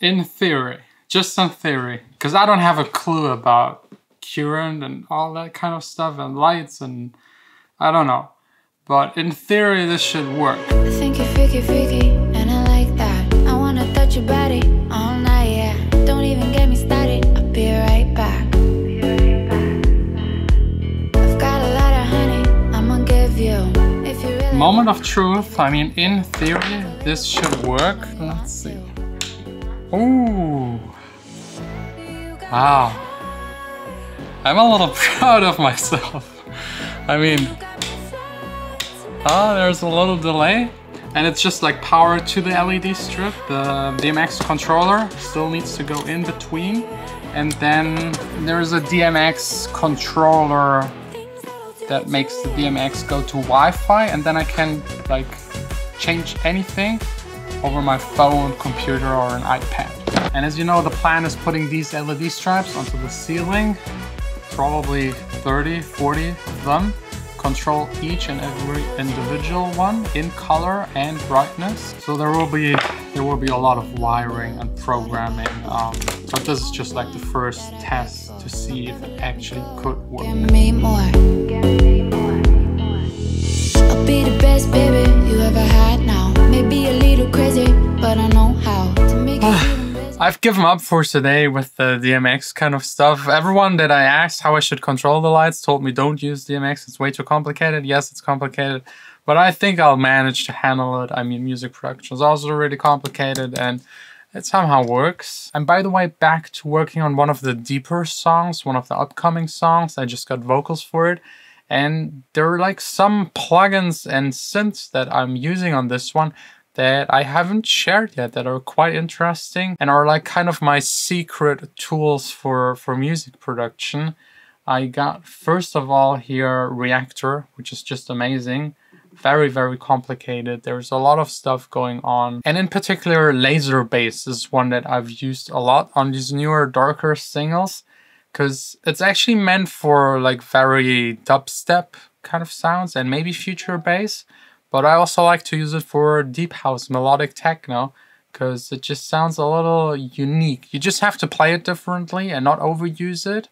in theory, just in theory, because I don't have a clue about current and all that kind of stuff and lights and I don't know. But in theory, this should work. I think you're freaky, and I like that. I wanna touch your body all night, yeah. Don't even get me started, I'll be right back. I've got a lot of honey, I'ma give you. If you really Moment of truth, I mean, in theory, this should work. Let's see. Ooh. Wow. I'm a little proud of myself. I mean, there's a little delay. And it's just like power to the LED strip. The DMX controller still needs to go in between. And then there's a DMX controller that makes the DMX go to Wi-Fi. And then I can like change anything over my phone, computer, or an iPad. And as you know, the plan is putting these LED stripes onto the ceiling. Probably 30, 40 of them. Control each and every individual one in color and brightness. So there will be a lot of wiring and programming. But this is just like the first test to see if it actually could work. give me more. I'll be the best baby you ever had now. Maybe a little crazy, but I know how to make it. I've given up for today with the DMX kind of stuff. Everyone that I asked how I should control the lights told me don't use DMX, it's way too complicated. Yes, it's complicated, but I think I'll manage to handle it. I mean, music production is also really complicated and it somehow works. And by the way, back to working on one of the deeper songs, one of the upcoming songs. I just got vocals for it. And there are like some plugins and synths that I'm using on this one that I haven't shared yet that are quite interesting and are like kind of my secret tools for music production. I got first of all here Reactor, which is just amazing. Very, very complicated. There's a lot of stuff going on. And in particular, laser bass is one that I've used a lot on these newer, darker singles because it's actually meant for like very dubstep kind of sounds and maybe future bass. But I also like to use it for deep house, melodic techno, because it just sounds a little unique. You just have to play it differently and not overuse it,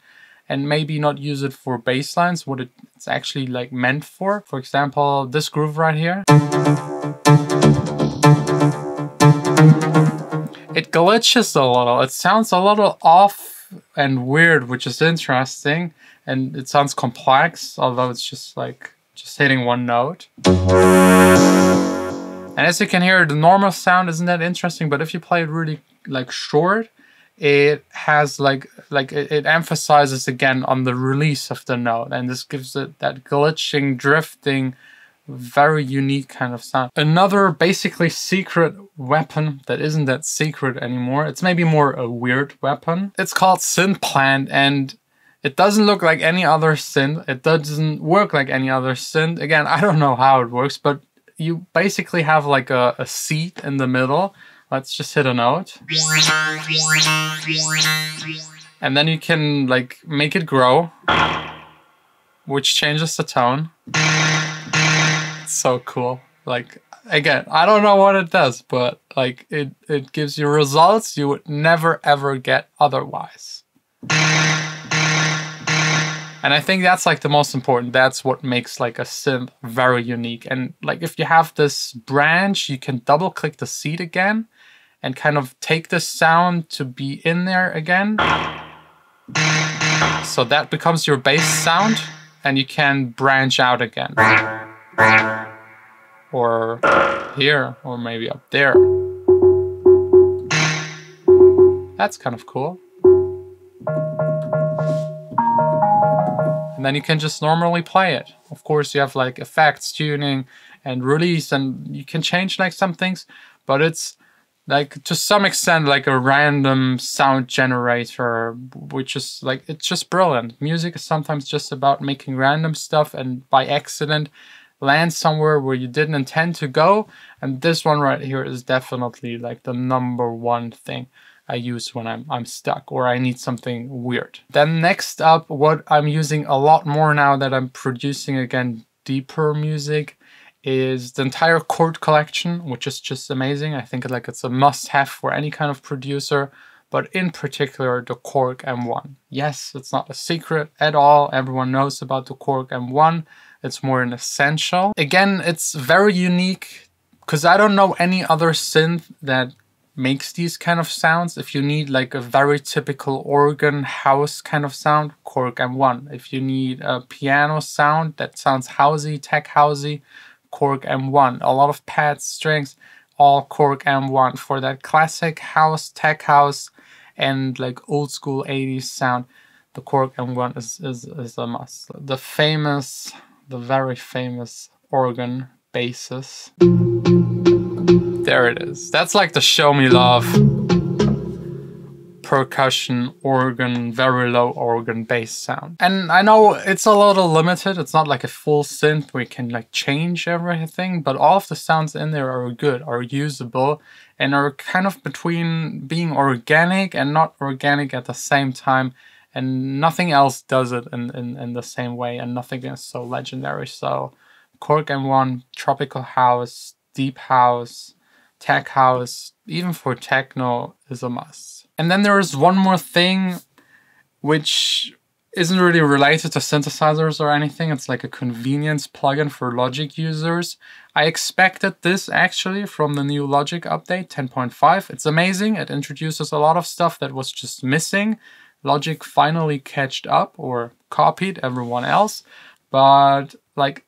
and maybe not use it for bass lines, what it's actually like meant for. For example, this groove right here. It glitches a little. It sounds a little off and weird, which is interesting, and it sounds complex, although it's just like hitting one note. And as you can hear, the normal sound isn't that interesting, but if you play it really like short, it has it emphasizes again on the release of the note, and this gives it that glitching, drifting, very unique kind of sound. Another basically secret weapon that isn't that secret anymore, it's maybe more a weird weapon. It's called Synth Plant, and it doesn't look like any other synth. It doesn't work like any other synth. Again, I don't know how it works, but you basically have like a seat in the middle. Let's just hit a note. And then you can like make it grow, which changes the tone. It's so cool. Like, again, I don't know what it does, but like it gives you results you would never ever get otherwise. And I think that's like the most important. That's what makes like a synth very unique. And like if you have this branch, you can double click the seat again and kind of take the sound to be in there again. So that becomes your bass sound and you can branch out again. Or here, or maybe up there. That's kind of cool. And then you can just normally play it. Of course, you have like effects, tuning, and release, and you can change like some things, but it's like to some extent like a random sound generator, which is like, it's just brilliant. Music is sometimes just about making random stuff and by accident land somewhere where you didn't intend to go. And this one right here is definitely like the #1 thing I use when I'm stuck or I need something weird. Then next up, what I'm using a lot more now that I'm producing again deeper music is the entire Chord Collection, which is just amazing. I think like it's a must-have for any kind of producer, but in particular the Korg M1. Yes, it's not a secret at all. Everyone knows about the Korg M1. It's more an essential. Again, it's very unique because I don't know any other synth that makes these kind of sounds. If you need like a very typical organ house kind of sound, Korg M1. If you need a piano sound that sounds housey, tech housey, Korg M1. A lot of pads, strings, all Korg M1 for that classic house, tech house, and like old school 80s sound. The Korg M1 is a must. The very famous organ basis. There it is. That's like the show me love percussion organ, very low organ bass sound. And I know it's a little limited. It's not like a full synth where you can like change everything, but all of the sounds in there are good, are usable, and are kind of between being organic and not organic at the same time. And nothing else does it in the same way, and nothing is so legendary. So Korg M1, tropical house, deep house, tech house, even for techno is a must. And then there is one more thing which isn't really related to synthesizers or anything. It's like a convenience plugin for Logic users. I expected this actually from the new Logic update 10.5. It's amazing. It introduces a lot of stuff that was just missing. Logic finally catched up or copied everyone else. But like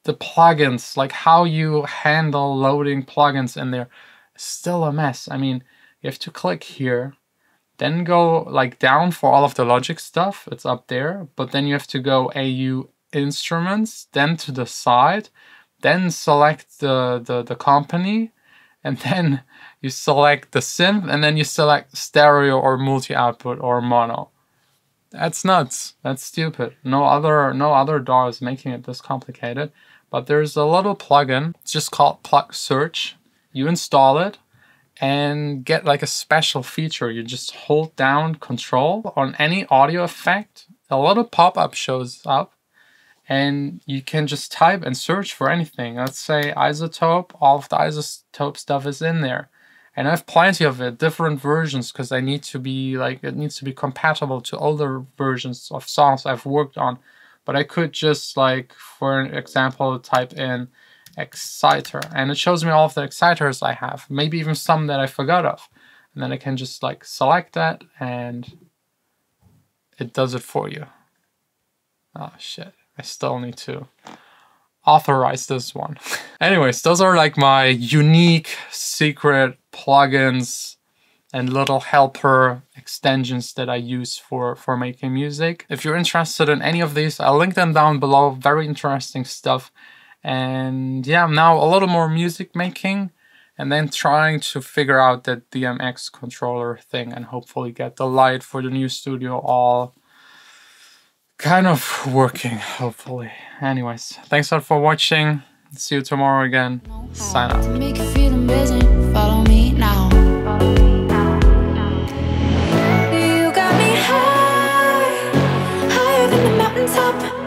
the plugins, like how you handle loading plugins in there is still a mess. I mean, you have to click here, then go like down for all of the Logic stuff. It's up there, but then you have to go AU instruments, then to the side, then select the company, and then you select the synth, and then you select stereo or multi-output or mono. That's nuts. That's stupid. No other DAW is making it this complicated. But there's a little plugin. It's just called Pluck Search. You install it and get like a special feature. You just hold down Control on any audio effect. A little pop-up shows up, and you can just type and search for anything. Let's say isotope. All of the isotope stuff is in there. And I have plenty of it, different versions, because it needs to be compatible to older versions of songs I've worked on. But I could just, like, for an example, type in exciter, and it shows me all of the exciters I have, maybe even some that I forgot of. And then I can just like select that and it does it for you. Oh shit, I still need to authorize this one. Anyways, those are like my unique secret plugins and little helper extensions that I use for making music. If you're interested in any of these, I'll link them down below. Very interesting stuff. And yeah, now a little more music making, and then trying to figure out that DMX controller thing, and hopefully get the light for the new studio all kind of working, hopefully. Anyways, thanks a lot for watching. See you tomorrow again. Sign out. To make you feel amazing, follow me now. You got me high, higher than the mountaintop.